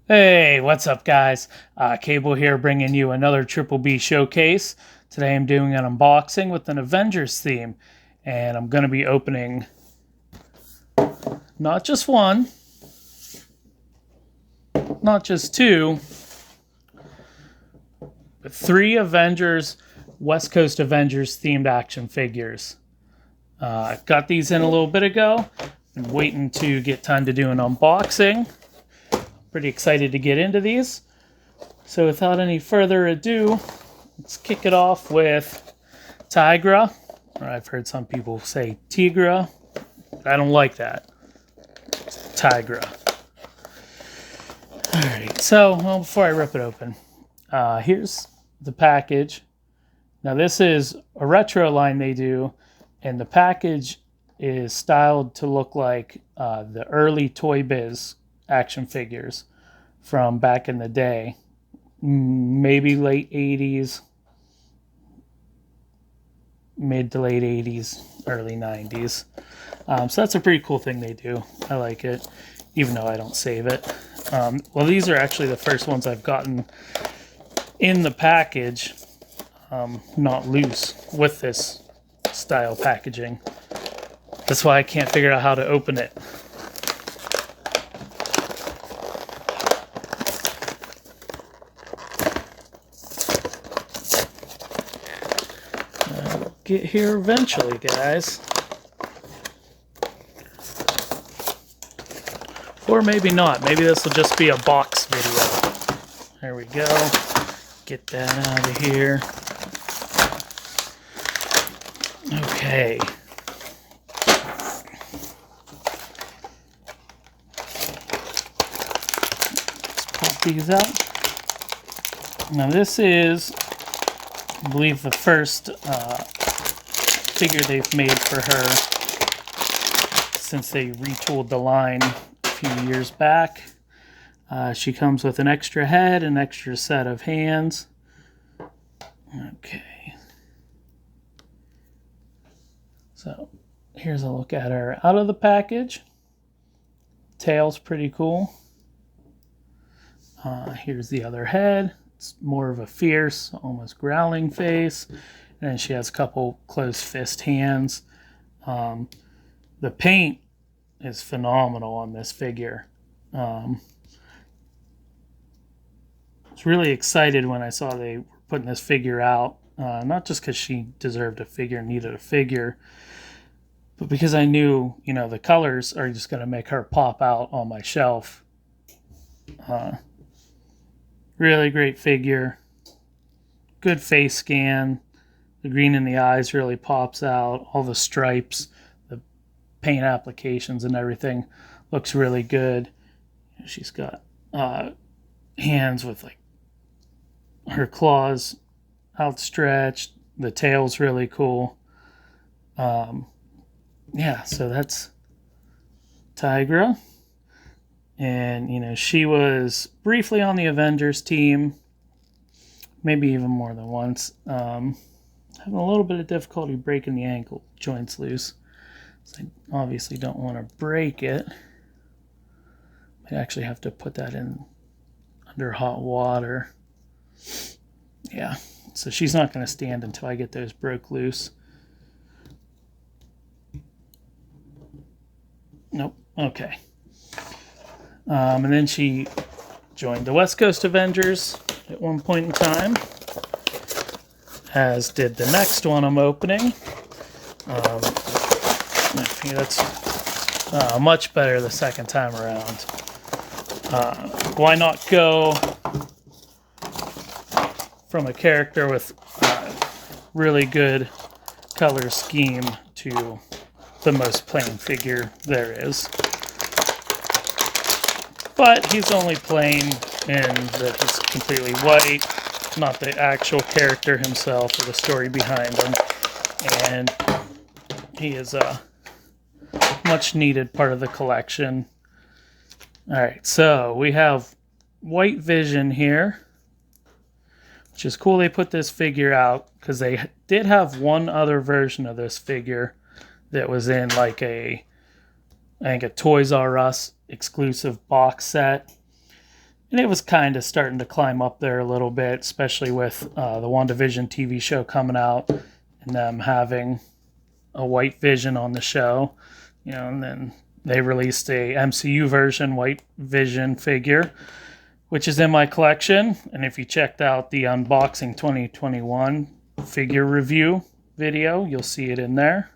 Hey, what's up, guys? Cable here, bringing you another Triple B showcase. Today I'm doing an unboxing with an Avengers theme, and I'm going to be opening not just one, not just two, but three Avengers, West Coast Avengers themed action figures. Got these in a little bit ago. Been waiting to get time to do an unboxing. Pretty excited to get into these. So without any further ado, let's kick it off with Tigra. Or I've heard some people say Tigra. I don't like that. It's Tigra. Alright, so before I rip it open, here's the package. Now this is a retro line they do, and the package is styled to look like the early Toy Biz action figures from back in the day, maybe late 80s, mid to late 80s, early 90s. So that's a pretty cool thing they do. I like it, even though I don't save it. Well, these are actually the first ones I've gotten in the package, not loose, with this style packaging. That's why I can't figure out how to open it. Get here eventually, guys. Or maybe not. Maybe this will just be a box video. There we go. Get that out of here. Okay. Let's pop these out. Now this is, I believe, the first figure they've made for her since they retooled the line a few years back. She comes with an extra head, an extra set of hands. Okay. So here's a look at her out of the package. Tail's pretty cool. Here's the other head. It's more of a fierce, almost growling face. And then she has a couple closed fist hands. The paint is phenomenal on this figure. I was really excited when I saw they were putting this figure out. Not just because she deserved a figure, needed a figure, but because I knew, the colors are just going to make her pop out on my shelf. Really great figure. Good face scan. The green in the eyes really pops out. All the stripes, the paint applications and everything looks really good. She's got hands with like her claws outstretched. The tail's really cool. Yeah, so that's Tigra. And, she was briefly on the Avengers team. Maybe even more than once. Having a little bit of difficulty breaking the ankle joints loose. So I obviously don't want to break it. I actually have to put that in under hot water. Yeah, so she's not going to stand until I get those broke loose. Nope, okay. And then she joined the West Coast Avengers at one point in time, as did the next one I'm opening. That's much better the second time around. Why not go from a character with really good color scheme to the most plain figure there is? But he's only plain in that he's completely white, not the actual character himself or the story behind him. And he is a much needed part of the collection. Alright, so we have White Vision here, which is cool they put this figure out, because they did have one other version of this figure that was in like I think a Toys R Us exclusive box set. And it was kind of starting to climb up there a little bit, especially with the WandaVision TV show coming out and them having a White Vision on the show. And then they released a MCU version White Vision figure, which is in my collection. And if you checked out the Unboxing 2021 figure review video, you'll see it in there.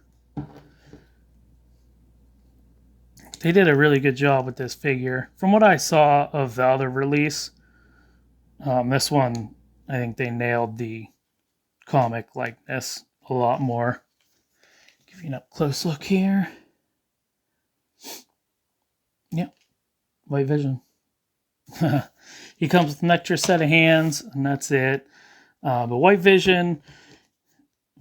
They did a really good job with this figure. From what I saw of the other release, this one, I think they nailed the comic likeness a lot more. Give you an up close look here. Yep, White Vision. He comes with an extra set of hands, and that's it. But White Vision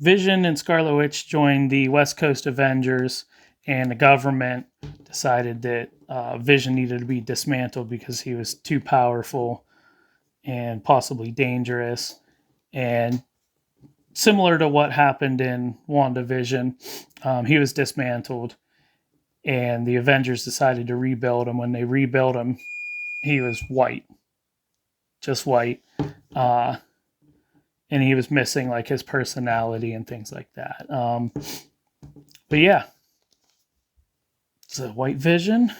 and Scarlet Witch joined the West Coast Avengers, and the government decided that Vision needed to be dismantled because he was too powerful and possibly dangerous. And similar to what happened in WandaVision, he was dismantled, and the Avengers decided to rebuild him. When they rebuilt him, he was white. Just white. And he was missing like his personality and things like that. But yeah. It's a White Vision.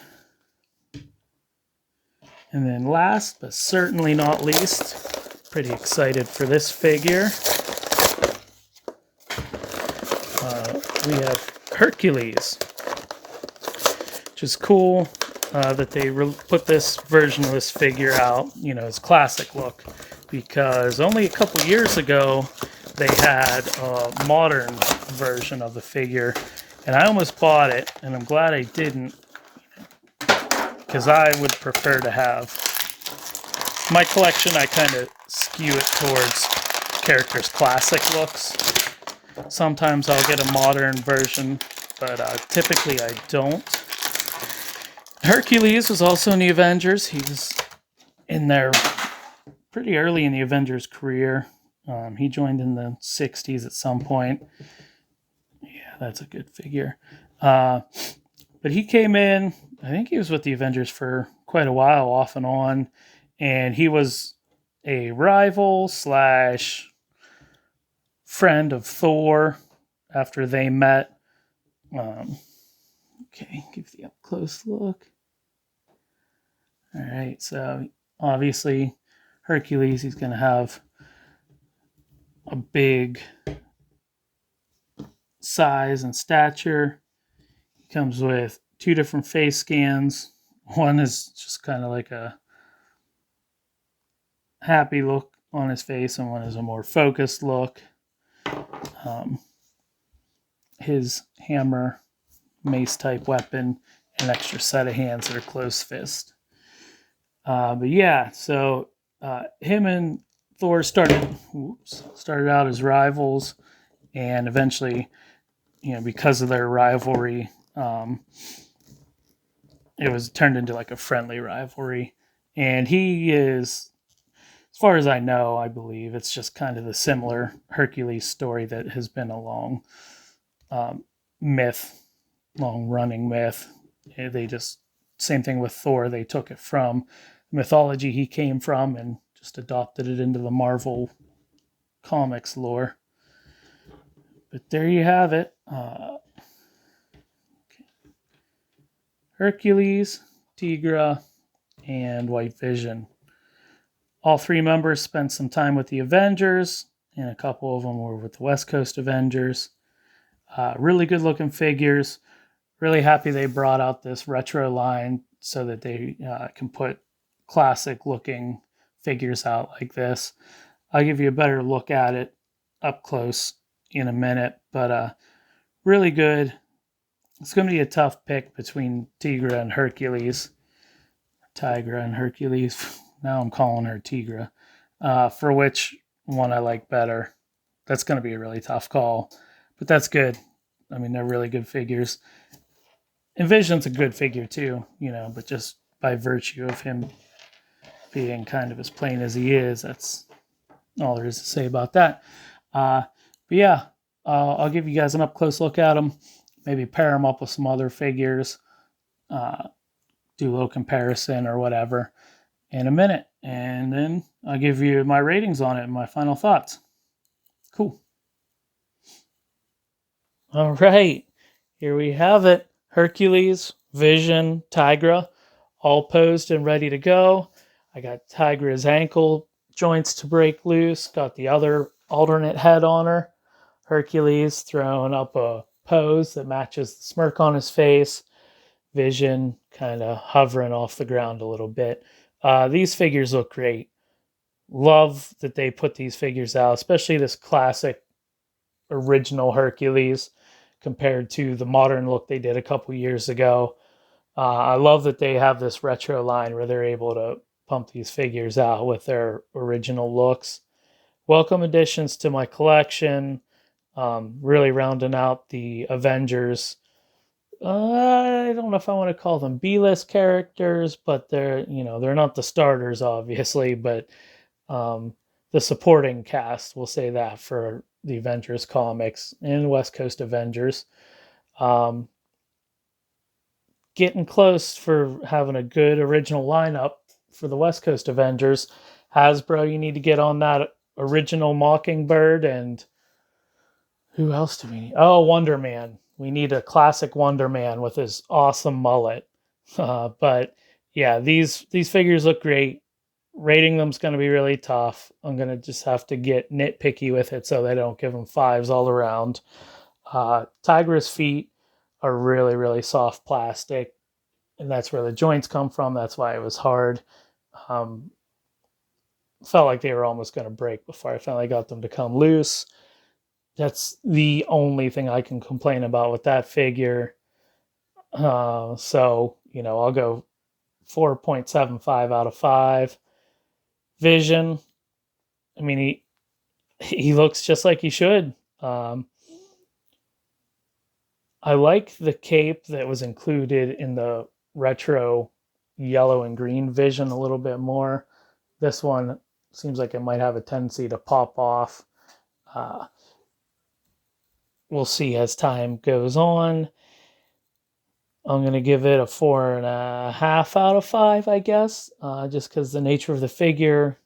And then last, but certainly not least, pretty excited for this figure. We have Hercules, which is cool that they put this version of this figure out, his classic look, because only a couple years ago they had a modern version of the figure, and I almost bought it, and I'm glad I didn't, because I would prefer to have my collection. I kind of skew it towards characters' classic looks. Sometimes I'll get a modern version, but typically I don't. Hercules was also in the Avengers. He was in there pretty early in the Avengers career. He joined in the 60s at some point. Yeah, that's a good figure. But he came in, I think he was with the Avengers for quite a while, off and on. And he was a rival / friend of Thor after they met. Okay, give the up close look. All right, so obviously Hercules, he's going to have a big size and stature. He comes with 2 different face scans. One is just kind of like a happy look on his face, and one is a more focused look. His hammer, mace type weapon, an extra set of hands that are close fist. But yeah, so him and Thor started out as rivals, and eventually, because of their rivalry, it was turned into like a friendly rivalry. And he is, as far as I know, I believe it's just kind of the similar Hercules story that has been a long running myth. They just, same thing with Thor, they took it from mythology he came from and just adopted it into the Marvel comics lore. But there you have it. Hercules, Tigra, and White Vision. All 3 members spent some time with the Avengers, and a couple of them were with the West Coast Avengers. Really good looking figures. Really happy they brought out this retro line so that they can put classic looking figures out like this. I'll give you a better look at it up close in a minute, but really good. It's going to be a tough pick between Tigra and Hercules. Tigra and Hercules. Now I'm calling her Tigra. For which one I like better. That's going to be a really tough call. But that's good. I mean, they're really good figures. And Vision's a good figure too, but just by virtue of him being kind of as plain as he is, that's all there is to say about that. But yeah, I'll give you guys an up-close look at them. Maybe pair them up with some other figures. Do a little comparison or whatever. in a minute, and then I'll give you my ratings on it and my final thoughts. Cool. All right, here we have it. Hercules, Vision, Tigra, all posed and ready to go. I got Tigra's ankle joints to break loose, got the other alternate head on her. Hercules throwing up a pose that matches the smirk on his face. Vision kind of hovering off the ground a little bit. These figures look great. Love that they put these figures out, especially this classic original Hercules compared to the modern look they did a couple years ago. I love that they have this retro line where they're able to pump these figures out with their original looks. Welcome additions to my collection. Really rounding out the Avengers. I don't know if I want to call them B-list characters, but they're not the starters, obviously, but the supporting cast, we'll say that, for the Avengers comics and West Coast Avengers. Getting close for having a good original lineup for the West Coast Avengers. Hasbro, you need to get on that original Mockingbird. And who else do we need? Oh, Wonder Man. We need a classic Wonder Man with his awesome mullet. But yeah, these figures look great. Rating them's going to be really tough. I'm going to just have to get nitpicky with it so they don't give them fives all around. Tigra's feet are really, really soft plastic, and that's where the joints come from. That's why it was hard. Felt like they were almost going to break before I finally got them to come loose. That's the only thing I can complain about with that figure. So, I'll go 4.75 out of 5. Vision, I mean, he looks just like he should. I like the cape that was included in the retro yellow and green Vision a little bit more. This one seems like it might have a tendency to pop off. We'll see as time goes on. I'm going to give it a 4.5 out of 5, I guess, just because the nature of the figure,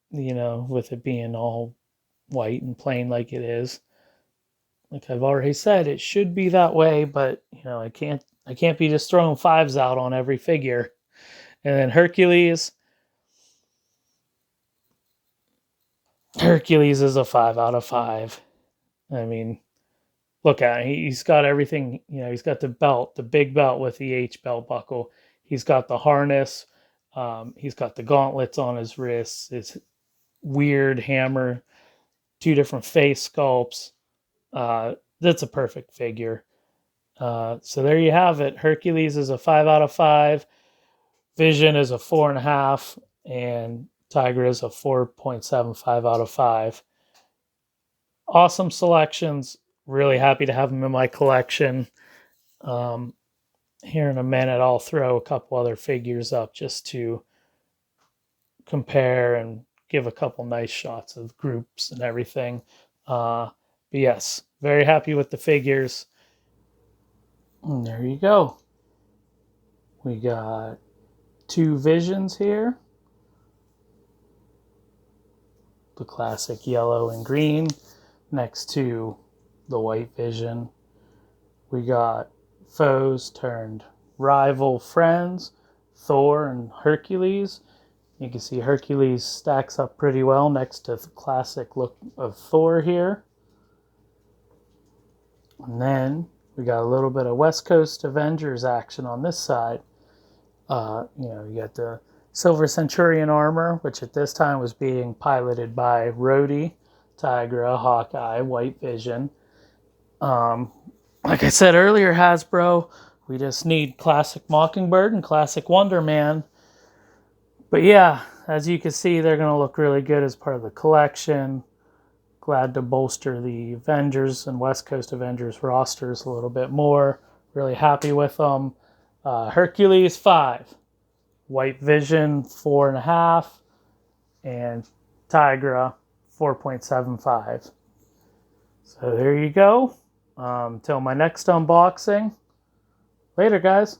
with it being all white and plain like it is. Like I've already said, it should be that way, but I can't be just throwing fives out on every figure. And then Hercules is a 5 out of 5. I mean, look at him. He's got everything. He's got the belt, the big belt with the H belt buckle. He's got the harness. He's got the gauntlets on his wrists. His weird hammer, 2 different face sculpts. That's a perfect figure. So there you have it. Hercules is a 5 out of 5. Vision is a 4.5, and Tigra is a 4.75 out of 5. Awesome selections. Really happy to have them in my collection. Here in a minute, I'll throw a couple other figures up just to compare and give a couple nice shots of groups and everything. But yes, very happy with the figures. And there you go. We got 2 Visions here. The classic yellow and green next to the white Vision. We got foes turned rival friends, Thor and Hercules. You can see Hercules stacks up pretty well next to the classic look of Thor here. And then we got a little bit of West Coast Avengers action on this side. You got the Silver Centurion armor, which at this time was being piloted by Rhodey, Tigra, Hawkeye, White Vision. Like I said earlier, Hasbro, we just need classic Mockingbird and classic Wonder Man. But yeah, as you can see, they're going to look really good as part of the collection. Glad to bolster the Avengers and West Coast Avengers rosters a little bit more. Really happy with them. Hercules, 5. White Vision, 4.5. And Tigra, 4.75. So there you go. Till my next unboxing. Later, guys.